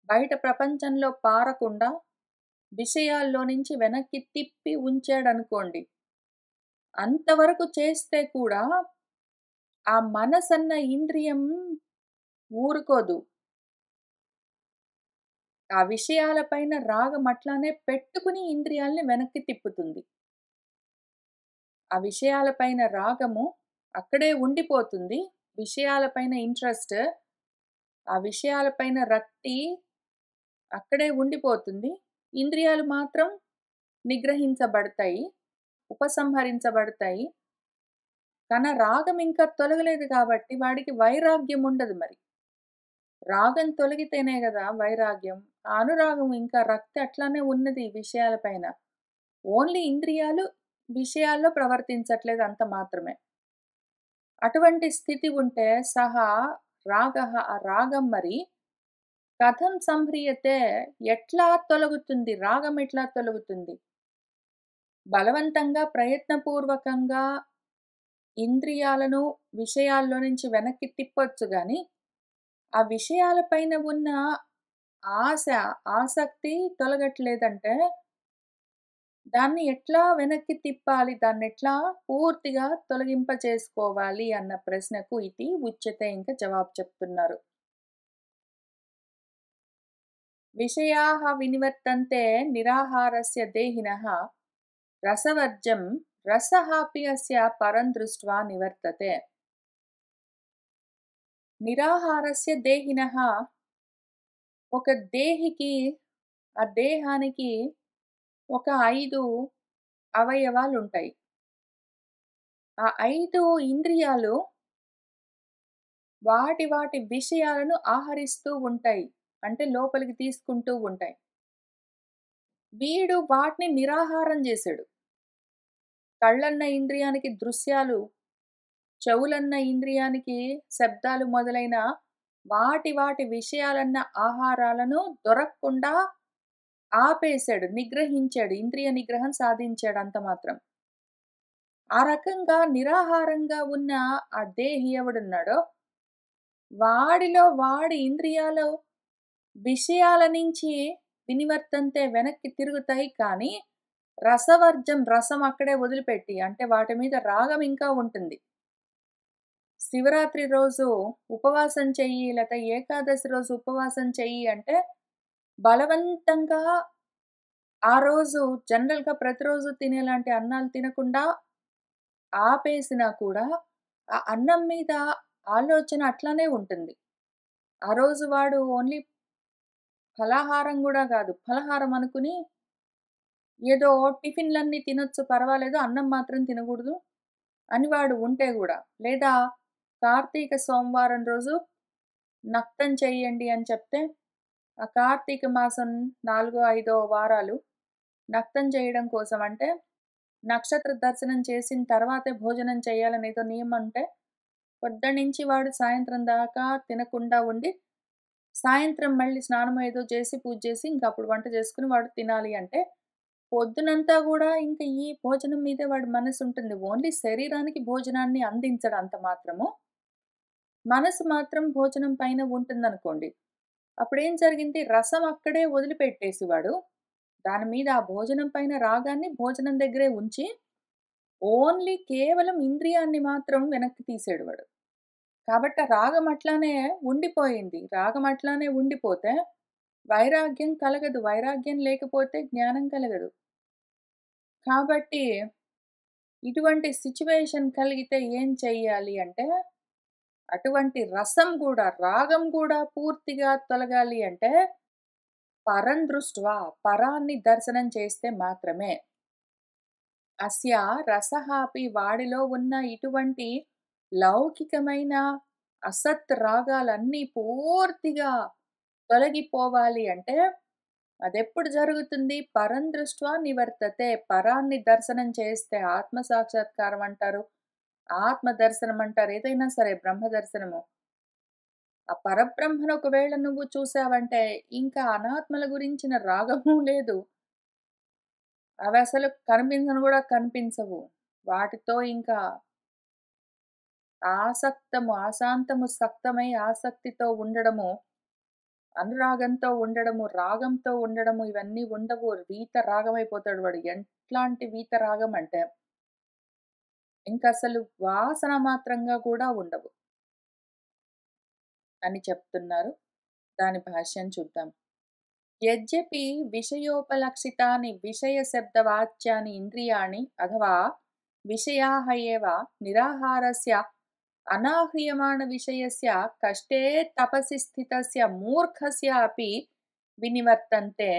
బయట ప్రపంచంలో పారకుండా విషయాల్లో నుంచి వెనక్కి తిప్పి ఉంచాడనుకోండి. అంతవరకు చేస్తే కూడా ఆ మనసన్న ఇంద్రియం ఊరుకోదు. ఆ విషయాల పైన రాగం అట్లానే పెట్టుకుని ఇంద్రియాల్ని వెనక్కి తిప్పుతుంది. ఆ విషయాల పైన రాగము అక్కడే ఉండిపోతుంది. విషయాల పైన ఇంట్రెస్ట్, ఆ విషయాల పైన రక్తి అక్కడే ఉండిపోతుంది. ఇంద్రియాలు మాత్రం నిగ్రహించబడతాయి. ఉపసంహరించబడతాయి. రాగం ఇంకా తొలగలేదు కాబట్టి వాడికి వైరాగ్యం ఉండదు మరి. రాగం తొలగితేనే గదా వైరాగ్యం. ఆ అనురాగం ఇంకా రక్తి అట్లానే ఉన్నది విషయాల పైన. ఓన్లీ ఇంద్రియాలు విషయాల్లో ప్రవర్తించట్లేదు అంత మాత్రమే. అటువంటి స్థితి ఉంటే సహా రాగః ఆ రాగం మరి కథం సంహ్రియతే ఎట్లా తొలగుతుంది? రాగం ఎట్లా తొలగుతుంది? బలవంతంగా ప్రయత్నపూర్వకంగా ఇంద్రియాలను విషయాల్లో నుంచి వెనక్కి తిప్పొచ్చు గాని, ఆ విషయాల పైన ఉన్న ఆశ, ఆసక్తి తొలగట్లేదంటే, దాన్ని ఎట్లా వెనక్కి తిప్పాలి? దాన్నెట్లా పూర్తిగా తొలగింపచేసుకోవాలి అన్న ప్రశ్నకు ఇది ఉచ్యతే ఇంక జవాబు చెప్తున్నారు. విషయాః వినివర్తంతే నిరాహారస్య దేహినః రసవర్జం రసః అపి అస్య పరం దృష్ట్వా నివర్తతే. నిరాహారస్య దేహినః ఒక దేహికి ఆ దేహానికి ఒక 5 అవయవాలుంటాయి. ఆ 5 ఇంద్రియాలు వాటి విషయాలను ఆహరిస్తూ ఉంటాయి. అంటే లోపలికి తీసుకుంటూ ఉంటాయి. వీడు వాటిని నిరాహారం జేశాడు. కళ్ళన్న ఇంద్రియానికి దృశ్యాలు, చెవులన్న ఇంద్రియానికి శబ్దాలు మొదలైన వాటి విషయాలన్న ఆహారాలను దొరక్కుండా ఆపేశాడు, నిగ్రహించాడు. ఇంద్రియ నిగ్రహం సాధించాడు అంత మాత్రం. ఆ రకంగా నిరాహారంగా ఉన్న ఆ దేహి ఎవడున్నాడో, వాడిలో వాడి ఇంద్రియాలు విషయాల నుంచి వినివర్తంతే వెనక్కి తిరుగుతాయి కానీ, రసవర్జం రసం అక్కడే వదిలిపెట్టి అంటే వాటి మీద రాగం ఇంకా ఉంటుంది. శివరాత్రి రోజు ఉపవాసం చెయ్యి, లేతే ఏకాదశి రోజు ఉపవాసం చెయ్యి అంటే, బలవంతంగా ఆ రోజు జనరల్‌గా ప్రతిరోజు తినేలాంటి అన్నాలు తినకుండా ఆపేసినా కూడా, ఆ అన్నం మీద ఆలోచన అట్లానే ఉంటుంది. ఆ రోజు వాడు ఓన్లీ ఫలాహారం గూడా గాదు. ఫలహారం అనుకుని ఏదో టిఫిన్‌లన్నీ తినొచ్చు పర్వాలేదు. అన్నం మాత్రం తినగూడదు అని వాడు ఉంటే గూడా. లేదా కార్తీక సోమవారం రోజు నక్తం చేయండి అని చెప్తే, ఆ కార్తీక మాసం 4, 5 వారాలు నక్తం చేయడం కోసం అంటే, నక్షత్ర దర్శనం చేసిన తర్వాతే భోజనం చేయాలని ఏదో నియమం అంటే, పొద్దున్నుంచి వాడు సాయంత్రం దాకా తినకుండా ఉండి, సాయంత్రం మళ్ళీ స్నానం ఏదో చేసి, పూజ చేసి, ఇంకప్పుడు వంట చేసుకొని వాడు తినాలి అంటే, పొద్దునంతా గూడా ఇంక ఈ భోజనం మీదే వాడి మనసుంటుంది. ఓన్లీ శరీరానికి భోజనాన్ని అందించడు అంత మాత్రము. మనసు మాత్రం భోజనం పైన ఉంటుందనుకోండి. అప్పుడేం జరిగింది, రసం అక్కడే వదిలిపెట్టేసి వాడు, దాని మీద ఆ భోజనం పైన రాగాన్ని భోజనం దగ్గరే ఉంచి, ఓన్లీ కేవలం ఇంద్రియాన్ని మాత్రం వెనక్కి తీసాడు వాడు. కాబట్టి ఆ రాగం అట్లానే ఉండిపోయింది. రాగం అట్లానే ఉండిపోతే వైరాగ్యం కలగదు. వైరాగ్యం లేకపోతే జ్ఞానం కలగదు. కాబట్టి ఇటువంటి సిట్యుయేషన్ కలిగితే ఏం చెయ్యాలి అంటే, అటువంటి రసం గూడా, రాగం గూడా పూర్తిగా తొలగాలి అంటే, పరం దృష్ట్వా పరాన్ని దర్శనం చేస్తే మాత్రమే. అస్య రసః అపి వాడిలో ఉన్న ఇటువంటి లౌకికమైన అసత్ రాగాలన్నీ పూర్తిగా తొలగిపోవాలి అంటే, అదెప్పుడు జరుగుతుంది? పరం దృష్ట్వా నివర్తతే. పరాన్ని దర్శనం చేస్తే ఆత్మ సాక్షాత్కారం అంటారు. ఆత్మ దర్శనం అంటారు. ఏదైనా సరే బ్రహ్మ దర్శనము. ఆ పరబ్రహ్మను ఒకవేళ నువ్వు చూసావంటే, ఇంకా అనాత్మల గురించిన రాగము లేదు. అవసలు కనిపించను గూడా కనిపించవు. వాటితో ఇంకా ఆశాంతము సక్తమై ఆసక్తితో ఉండడము, అనురాగంతో ఉండడము, రాగంతో ఉండడము ఇవన్నీ ఉండవు. వీత రాగమైపోతాడు వాడు. ఎట్లాంటి వీత రాగం అంటే, ఇంకసలు వాసన మాత్రంగా కూడా ఉండవు అని చెప్తున్నారు. దాని భాష్యం చూద్దాం. యద్యపి విషయోపలక్షితాని విషయశబ్దవాచ్యాని ఇంద్రియాణి అథవా విషయాః ఏవ నిరాహారస్య అనాహ్రియమాణవిషయస్య కష్టే తపసి స్థితస్య మూర్ఖస్య అపి వినివర్తంతే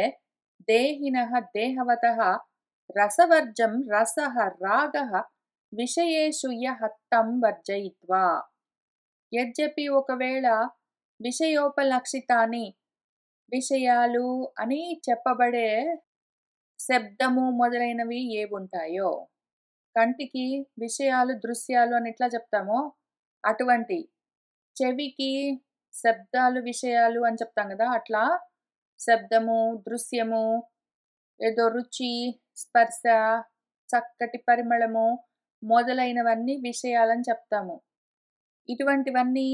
దేహినః దేహవతః రసవర్జం రసః రాగః విషయేషు యః తం వర్జయిత్వా. యద్యపి ఒకవేళ విషయోపలక్షితాని విషయాలు అని చెప్పబడే శబ్దము మొదలైనవి ఏవుంటాయో, కంటికి విషయాలు, దృశ్యాలు అని ఎట్లా చెప్తామో, అటువంటి చెవికి శబ్దాలు, విషయాలు అని చెప్తాం గదా! అట్లా శబ్దము, దృశ్యము, ఏదో రుచి, స్పర్శ, చక్కటి పరిమళము మొదలైనవన్నీ విషయాలని చెప్తాము. ఇటువంటివన్నీ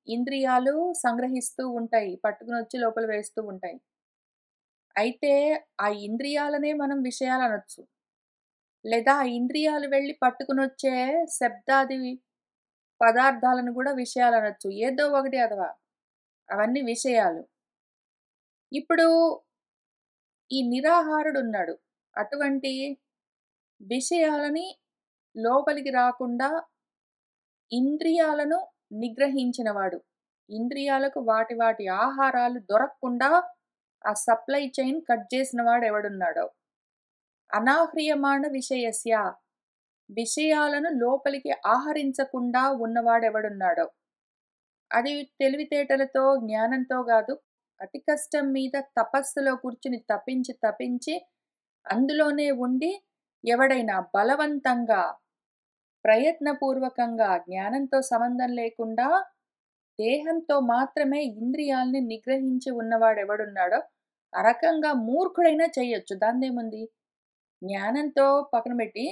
ఇంద్రియాలు సంగ్రహిస్తూ ఉంటాయి. పట్టుకొనొచ్చి లోపల వేస్తూ ఉంటాయి. అయితే ఆ ఇంద్రియాలనే మనం విషయాలనొచ్చు. లేదా ఆ ఇంద్రియాలు వెళ్లి పట్టుకొనొచ్చే శబ్దాది పదార్థాలను గూడా విషయాలనొచ్చు. ఏదో ఒకటి అథవా. అవన్నీ విషయాలు. ఇప్పుడు ఈ నిరాహారుడున్నాడు. అటువంటి విషయాలని లోపలికి రాకుండా ఇంద్రియాలను నిగ్రహించినవాడు. ఇంద్రియాలకు వాటి వాటి ఆహారాలు దొరక్కుండా ఆ సప్లై చైన్ కట్ చేసినవాడు ఎవడున్నాడో. అనాహ్రియమాణ విషయస్య విషయాలను లోపలికి ఆహరించకుండా ఉన్నవాడెవడున్నాడో. అది తెలివితేటలతో, జ్ఞానంతో గాదు. అతి కష్టం మీద తపస్సులో కూర్చుని తపించి, తపించి అందులోనే ఉండి ఎవడైనా బలవంతంగా, ప్రయత్నపూర్వకంగా, జ్ఞానంతో సంబంధం లేకుండా దేహంతో మాత్రమే ఇంద్రియాల్ని నిగ్రహించి ఉన్నవాడెవడున్నాడో, ఆ రకంగా మూర్ఖుడైనా చెయ్యొచ్చు. దానిదేముంది? జ్ఞానంతో పక్కన బెట్టి,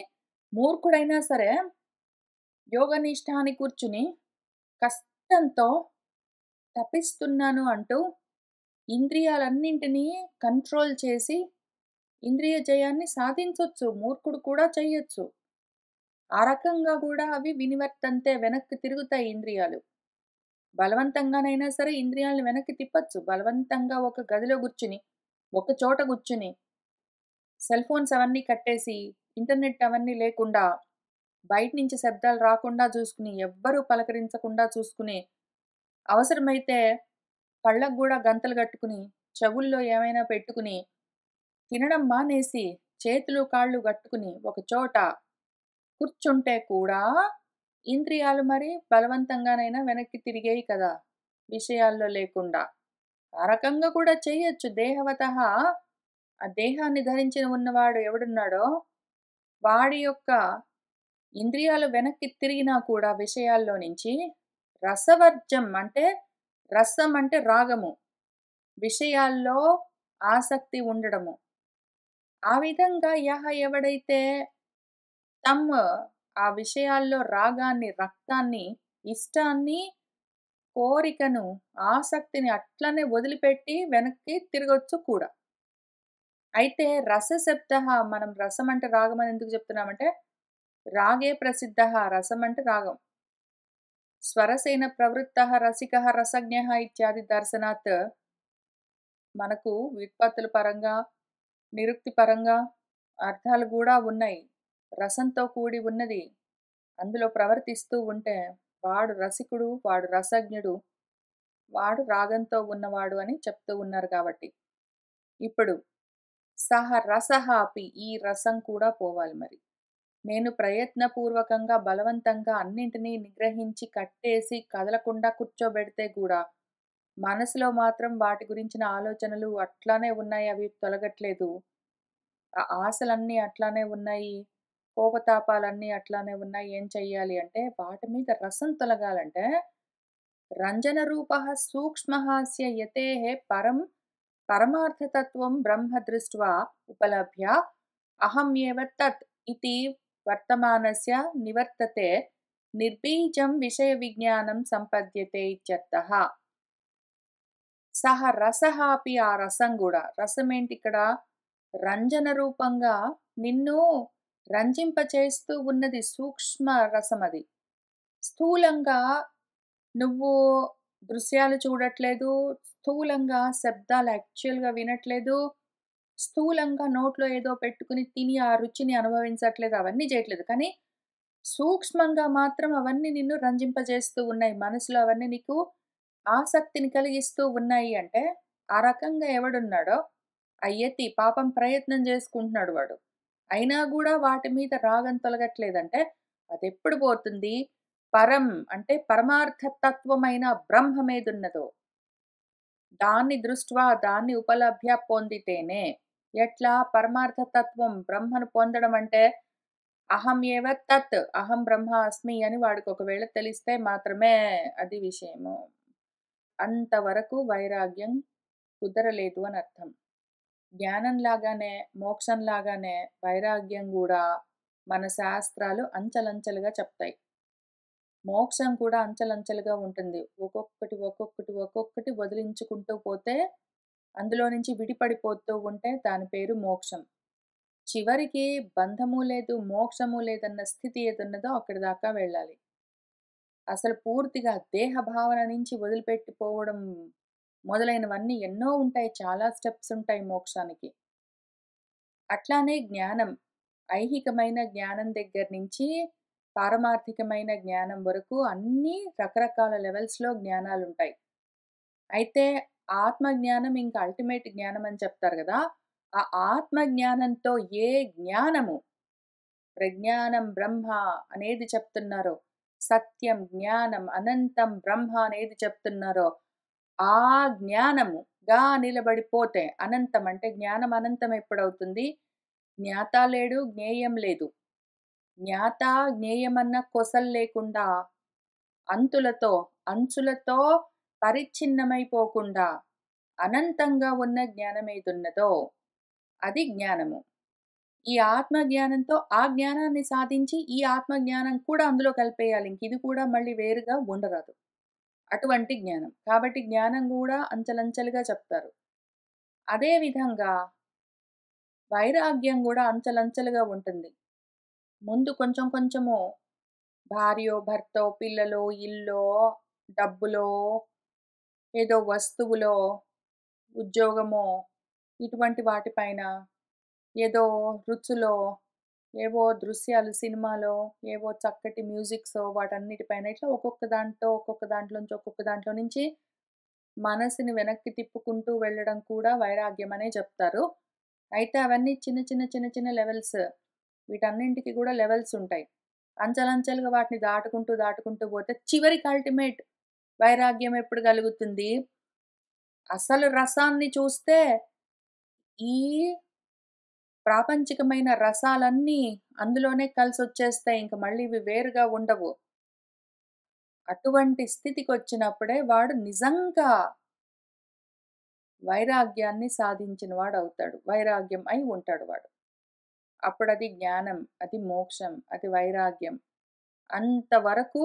మూర్ఖుడైనా సరే యోగనిష్ట అని కూర్చుని కష్టంతో తపిస్తున్నాను అంటూ ఇంద్రియాలన్నింటినీ కంట్రోల్ చేసి ఇంద్రియ జయాన్ని సాధించొచ్చు. మూర్ఖుడు కూడా చెయ్యొచ్చు. ఆ రకంగా గూడా అవి వినివర్తంతే వెనక్కి తిరుగుతాయి ఇంద్రియాలు. బలవంతంగానైనా సరే ఇంద్రియాలను వెనక్కి తిప్పొచ్చు. బలవంతంగా ఒక గదిలో గూర్చుని, ఒక చోట గూర్చుని, సెల్ ఫోన్స్ అవన్నీ కట్టేసి, ఇంటర్నెట్ అవన్నీ లేకుండా, బయట నుంచి శబ్దాలు రాకుండా చూసుకుని, ఎవ్వరూ పలకరించకుండా చూసుకుని, అవసరమైతే కళ్ళకు గూడా గంతలు గట్టుకుని, చెవుల్లో ఏమైనా పెట్టుకుని, తినడం మానేసి, చేతులు, కాళ్ళు గట్టుకుని, ఒక చోట కూర్చుంటే కూడా ఇంద్రియాలు మరి బలవంతంగానైనా వెనక్కి తిరిగేయి కదా! విషయాల్లో లేకుండా. ఆ రకంగా కూడా చేయొచ్చు. దేహవతః ఆ దేహాన్ని ధరించి ఉన్నవాడు ఎవడున్నాడో, వాడి యొక్క ఇంద్రియాలు వెనక్కి తిరిగినా కూడా విషయాల్లో నుంచి రసవర్జం అంటే రసం అంటే రాగము. విషయాల్లో ఆసక్తి ఉండడము. ఆ విధంగా ఎవడైతే తమ్ ఆ విషయాల్లో రాగాన్ని, రక్తాన్ని, ఇష్టాన్ని, కోరికను, ఆసక్తిని అట్లనే వదిలిపెట్టి వెనక్కి తిరగొచ్చు కూడా. అయితే రసశబ్దః మనం రసం అంటే రాగం అని ఎందుకు చెప్తున్నామంటే, రాగే ప్రసిద్ధః రసం అంటే రాగం. స్వరసేన ప్రవృత్తః రసికః రసజ్ఞః ఇత్యాది దర్శనాత్ మనకు వ్యుత్పత్తుల పరంగా, నిరుక్తి పరంగా అర్థాలు గూడా ఉన్నాయి. రసంతో కూడి ఉన్నది. అందులో ప్రవర్తిస్తూ ఉంటే వాడు రసికుడు, వాడు రసజ్ఞుడు, వాడు రాగంతో ఉన్నవాడు అని చెప్తూ ఉన్నారు కాబట్టి. ఇప్పుడు సహ రసః అపి ఈ రసం కూడా పోవాలి మరి. నేను ప్రయత్నపూర్వకంగా, బలవంతంగా అన్నింటినీ నిగ్రహించి, కట్టేసి, కదలకుండా కూర్చోబెడితే గూడా, మనసులో మాత్రం వాటి గురించిన ఆలోచనలు అట్లానే ఉన్నాయి. అవి తొలగట్లేదు. ఆ ఆశలన్నీ అట్లానే ఉన్నాయి. కోపతాపాలన్నీ అట్లానే ఉన్నాయి. ఏం చెయ్యాలి అంటే, వాటి మీద రసం తొలగాలంటే, రంజనరూపः సూక్ష్మహాస్య యతేః పరమార్థతత్వం బ్రహ్మ దృష్ట్వా ఉపలభ్య అహమ్యేవ తత్ ఇతి వర్తమానస్య నివర్తతే నిర్బీజం విషయ విజ్ఞానం సంపద్యతే ఇత్యర్థః. సహ రసః అపి ఆ రసం గూడా. రసం ఏంటిక్కడ? రంజన రూపంగా నిన్ను రంజింపచేస్తూ ఉన్నది సూక్ష్మ రసమది. స్థూలంగా నువ్వు దృశ్యాలు చూడట్లేదు. స్థూలంగా శబ్దాలు యాక్చువల్‌గా వినట్లేదు. స్థూలంగా నోట్లో ఏదో పెట్టుకొని తిని ఆ రుచిని అనుభవించట్లేదు. అవన్నీ చేయట్లేదు. కానీ సూక్ష్మంగా మాత్రం అవన్నీ నిన్ను రంజింపజేస్తూ ఉన్నాయి. మనసులో అవన్నీ నీకు ఆసక్తిని కలిగిస్తూ ఉన్నాయి అంటే, ఆ రకంగా ఎవడున్నాడో ఆ యతి పాపం ప్రయత్నం చేసుకుంటున్నాడు వాడు. అయినా గూడా వాటి మీద రాగం తొలగట్లేదంటే, అదెప్పుడు పోతుంది? పరం అంటే పరమార్థ తత్వమైన బ్రహ్మమేదున్నదో, దాన్ని దృష్ట్వా దాన్ని ఉపలభ్య పొందితేనే. ఎట్లా? పరమార్థ తత్వం బ్రహ్మను పొందడం అంటే, అహం ఏవ తత్ అహం బ్రహ్మ అస్మి అని వాడికి ఒకవేళ తెలిస్తే మాత్రమే అది విషయము. అంతవరకు వైరాగ్యం కుదరలేదు అని అర్థం. జ్ఞానంలాగానే, మోక్షంలాగానే వైరాగ్యం గూడా మన శాస్త్రాలు అంచెలంచెలుగా చెప్తాయి. మోక్షం కూడా అంచెలంచెలుగా ఉంటుంది. ఒక్కొక్కటి వదిలించుకుంటూ పోతే, అందులో నుంచి విడిపడిపోతూ ఉంటే దాని పేరు మోక్షం. చివరికి బంధము లేదు, మోక్షము లేదన్న స్థితి ఏదున్నదో అక్కడి దాకా వెళ్ళాలి. అసలు పూర్తిగా దేహ భావన నుంచి వదిలిపెట్టిపోవడం మొదలైనవన్నీ ఎన్నో ఉంటాయి. చాలా స్టెప్స్ ఉంటాయి మోక్షానికి. అట్లానే జ్ఞానం. ఐహికమైన జ్ఞానం దగ్గర నుంచి పారమార్థికమైన జ్ఞానం వరకు అన్నీ రకరకాల లెవెల్స్‌లో జ్ఞానాలుంటాయి. అయితే ఆత్మ జ్ఞానం ఇంకా అల్టిమేట్ జ్ఞానం అని చెప్తారు గదా! ఆ ఆత్మ జ్ఞానంతో ఏ జ్ఞానము ప్రజ్ఞానం బ్రహ్మ అనేది చెప్తున్నారో, సత్యం, జ్ఞానం, అనంతం బ్రహ్మ అనేది చెప్తున్నారో, ఆ జ్ఞానముగా నిలబడిపోతే అనంతం అంటే జ్ఞానం అనంతం ఎప్పుడవుతుంది? జ్ఞాత లేడు, జ్ఞేయం లేదు. జ్ఞాత, జ్ఞేయమన్న కొసలు లేకుండా అంతులతో, అంచులతో పరిచ్ఛిన్నమైపోకుండా అనంతంగా ఉన్న జ్ఞానమేదున్నదో అది జ్ఞానము. ఈ ఆత్మ జ్ఞానంతో ఆ జ్ఞానాన్ని సాధించి, ఈ ఆత్మ జ్ఞానం కూడా అందులో కలిపేయాలి. ఇంకిది కూడా మళ్ళీ వేరుగా ఉండరాదు. అటువంటి జ్ఞానం. కాబట్టి జ్ఞానం గూడా అంచెలంచెలుగా చెప్తారు. అదే విధంగా వైరాగ్యం గూడా అంచెలంచెలుగా ఉంటుంది. ముందు కొంచెం కొంచెము భార్యో, భర్తో, పిల్లలో, ఇల్లో, డబ్బులో, ఏదో వస్తువులో, ఉద్యోగమో, ఇటువంటి వాటిపైన, ఏదో రుచులో, ఏవో దృశ్యాలు సినిమాలో, ఏవో చక్కటి మ్యూజిక్సో వాటన్నిటిపైన ఇట్లా ఒక్కొక్క దాంట్లో నుంచి మనసుని వెనక్కి తిప్పుకుంటూ వెళ్ళడం కూడా వైరాగ్యం అనే చెప్తారు. అయితే అవన్నీ చిన్న చిన్న లెవెల్స్. వీటన్నింటికి కూడా లెవెల్స్ ఉంటాయి. అంచెలంచెలుగా వాటిని దాటుకుంటూ పోతే చివరికి అల్టిమేట్ వైరాగ్యం ఎప్పుడు కలుగుతుంది? అసలు రసాన్ని చూస్తే ఈ ప్రాపంచికమైన రసాలన్నీ అందులోనే కలిసొచ్చేస్తాయి. ఇంక మళ్ళీ ఇవి వేరుగా ఉండవు. అటువంటి స్థితికొచ్చినప్పుడే వాడు నిజంగా వైరాగ్యాన్ని సాధించిన వాడవుతాడు. వైరాగ్యం అయి ఉంటాడు వాడు. అప్పుడది జ్ఞానం, అది మోక్షం, అది వైరాగ్యం. అంతవరకు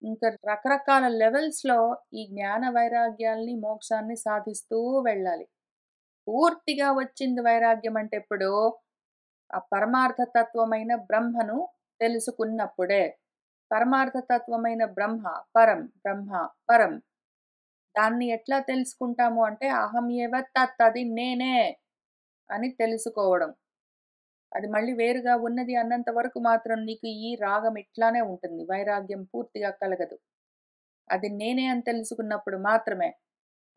ఇంక రకరకాల లెవెల్స్‌లో ఈ జ్ఞాన వైరాగ్యాల్ని, మోక్షాన్ని సాధిస్తూ వెళ్ళాలి. పూర్తిగా వచ్చింది వైరాగ్యం అంటే ఎప్పుడో, ఆ పరమార్థ తత్వమైన బ్రహ్మను తెలుసుకున్నప్పుడే. పరమార్థ తత్వమైన బ్రహ్మ, పరం, బ్రహ్మ, పరం. దాన్ని ఎట్లా తెలుసుకుంటాము అంటే, అహం ఏవ తత్ అది నేనే అని తెలుసుకోవడం. అది మళ్ళీ వేరుగా ఉన్నది అన్నంత వరకు మాత్రం నీకు ఈ రాగం ఇట్లానే ఉంటుంది. వైరాగ్యం పూర్తిగా కలగదు. అది నేనే అని తెలుసుకున్నప్పుడు మాత్రమే.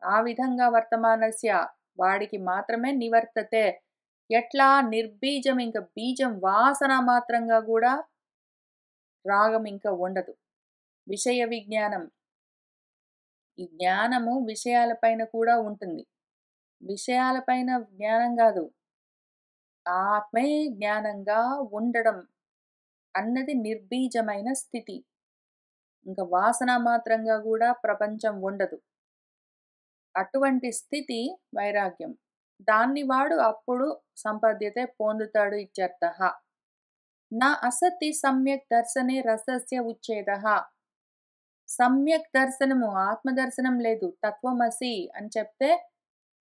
ఆ విధంగా వర్తమానస్య వాడికి మాత్రమే నివర్తతే. ఎట్లా నిర్బీజం ఇంక బీజం వాసన మాత్రంగా గూడా రాగం ఇంక ఉండదు. విషయ విజ్ఞానం. ఈ జ్ఞానము విషయాల పైన కూడా ఉంటుంది. విషయాల పైన జ్ఞానం గాదు. ఆత్మే జ్ఞానంగా ఉండడం అన్నది నిర్బీజమైన స్థితి. ఇంక వాసన మాత్రంగా గూడా ప్రపంచం ఉండదు. అటువంటి స్థితి వైరాగ్యం. దాన్ని వాడు అప్పుడు సంపద్యతే పొందుతాడు ఇత్యర్థః. న అసతి సమ్యక్ దర్శనే రసస్య ఉచ్ఛేదః. సమ్యక్ దర్శనము ఆత్మ దర్శనం లేదు. తత్వమసి అని చెప్తే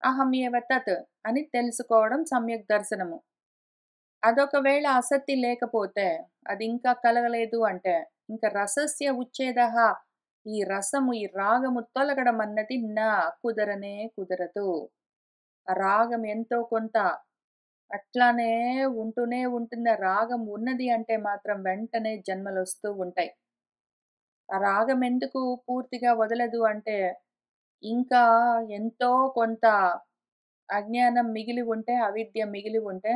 అహం ఏవ తత్ అని తెలుసుకోవడం సమ్యక్ దర్శనము. అదొకవేళ అసత్తి లేకపోతే, అదింకా కలగలేదు అంటే, ఇంక రసస్య ఉచ్ఛేదః ఈ రసము, ఈ రాగము తొలగడం అన్నది కుదరనే కుదరదు. ఆ రాగం ఎంతో కొంత అట్లానే ఉంటూనే ఉంటుంది. ఆ రాగం ఉన్నది అంటే మాత్రం వెంటనే జన్మలొస్తూ ఉంటాయి. ఆ రాగం ఎందుకు పూర్తిగా వదలదు అంటే, ఇంకా ఎంతో కొంత అజ్ఞానం మిగిలి ఉంటే, అవిద్య మిగిలి ఉంటే,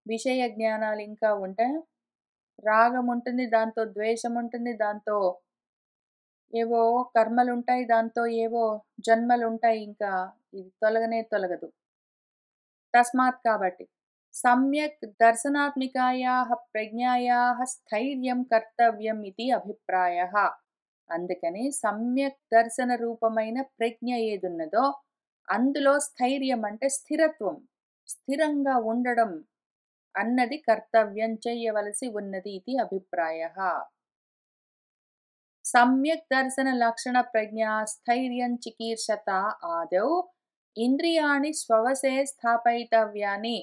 విషయ జ్ఞానాలింకా ఉంటే, రాగముంటుంది, దాంతో ద్వేషముంటుంది, దాంతో ఏవో కర్మలుంటాయి, దాంతో ఏవో జన్మలుంటాయి ఇంకా. ఇది తొలగనే తొలగదు. తస్మాత్ కాబట్టి సమ్యక్ దర్శనాత్మికాయాః ప్రజ్ఞాయాః స్థైర్యం కర్తవ్యం ఇతి అభిప్రాయః. అందుకని సమ్యక్ దర్శన రూపమైన ప్రజ్ఞ ఏదున్నదో అందులో స్థైర్యం అంటే స్థిరత్వం, స్థిరంగా ఉండడం అన్నది కర్తవ్యం చెయ్యవలసి ఉన్నది ఇది అభిప్రాయః. సమ్యక్ దర్శన లక్షణ ప్రజ్ఞా స్థైర్యం చికీర్షత ఆదౌ ఇంద్రియాణి స్వవశే స్థాపయితవ్యాని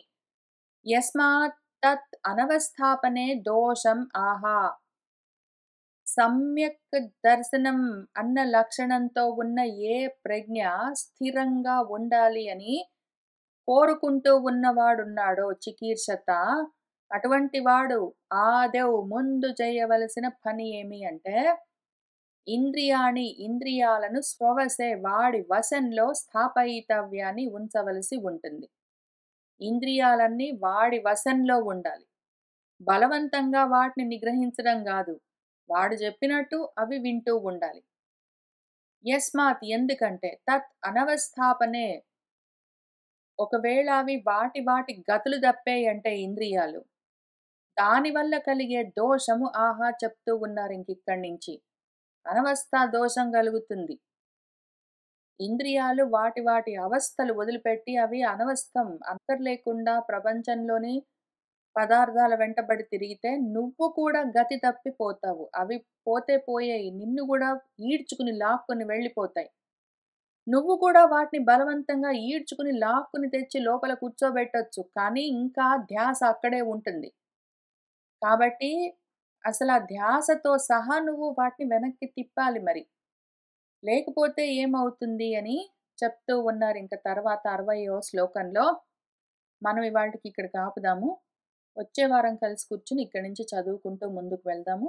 యస్మాత్ తత్ అనవస్థాపనే దోషం ఆహా. సమ్యక్ దర్శనం అన్న లక్షణంతో ఉన్న ఏ ప్రజ్ఞ స్థిరంగా ఉండాలి అని కోరుకుంటూ ఉన్నవాడున్నాడో చికీర్షత, అటువంటి వాడు ఆదౌ ముందు చేయవలసిన పని ఏమి అంటే, ఇంద్రియాలను స్వవశే వాడి వశంలో స్థాపయితవ్యాన్ని ఉంచవలసి ఉంటుంది. ఇంద్రియాలన్నీ వాడి వశంలో ఉండాలి. బలవంతంగా వాటిని నిగ్రహించడం గాదు. వాడు జెప్పినట్టు అవి వింటూ ఉండాలి. యస్మాత్ ఎందుకంటే తత్ అనవస్థాపనే ఒకవేళ అవి వాటి గతులు దప్పేయంటే ఇంద్రియాలు, దానివల్ల కలిగే దోషము ఆహా చెప్తూ ఉన్నారింకిక్కడి నుంచి. అనవస్థ దోషం గలుగుతుంది. ఇంద్రియాలు వాటి అవస్థలు వదిలిపెట్టి అవి అనవస్థం అంతర్లేకుండా ప్రపంచంలోని పదార్థాల వెంటబడి తిరిగితే నువ్వు కూడా గతి తప్పిపోతావు. అవి పోతే పోయాయి. నిన్ను గూడా ఈడ్చుకుని, లాక్కొని వెళ్ళిపోతాయి. నువ్వు కూడా వాటిని బలవంతంగా ఈడ్చుకుని, లాక్కుని తెచ్చి లోపల కూర్చోబెట్టొచ్చు. కానీ ఇంకా ధ్యాస అక్కడే ఉంటుంది. కాబట్టి అసలా ధ్యాసతో సహా నువ్వు వాటిని వెనక్కి తిప్పాలి మరి. లేకపోతే ఏమవుతుంది అని చెప్తూ ఉన్నారింక తర్వాత 60వ శ్లోకంలో. మనం ఇవాల్టికి ఇక్కడికి ఆపుదాము. వచ్చే వారం కలిసి కూర్చొని ఇక్కడి నుంచి చదువుకుంటూ ముందుకు వెళ్దాము.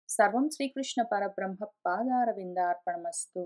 సర్వం శ్రీకృష్ణ పరబ్రహ్మ పాదారవిందార్పణమస్తు.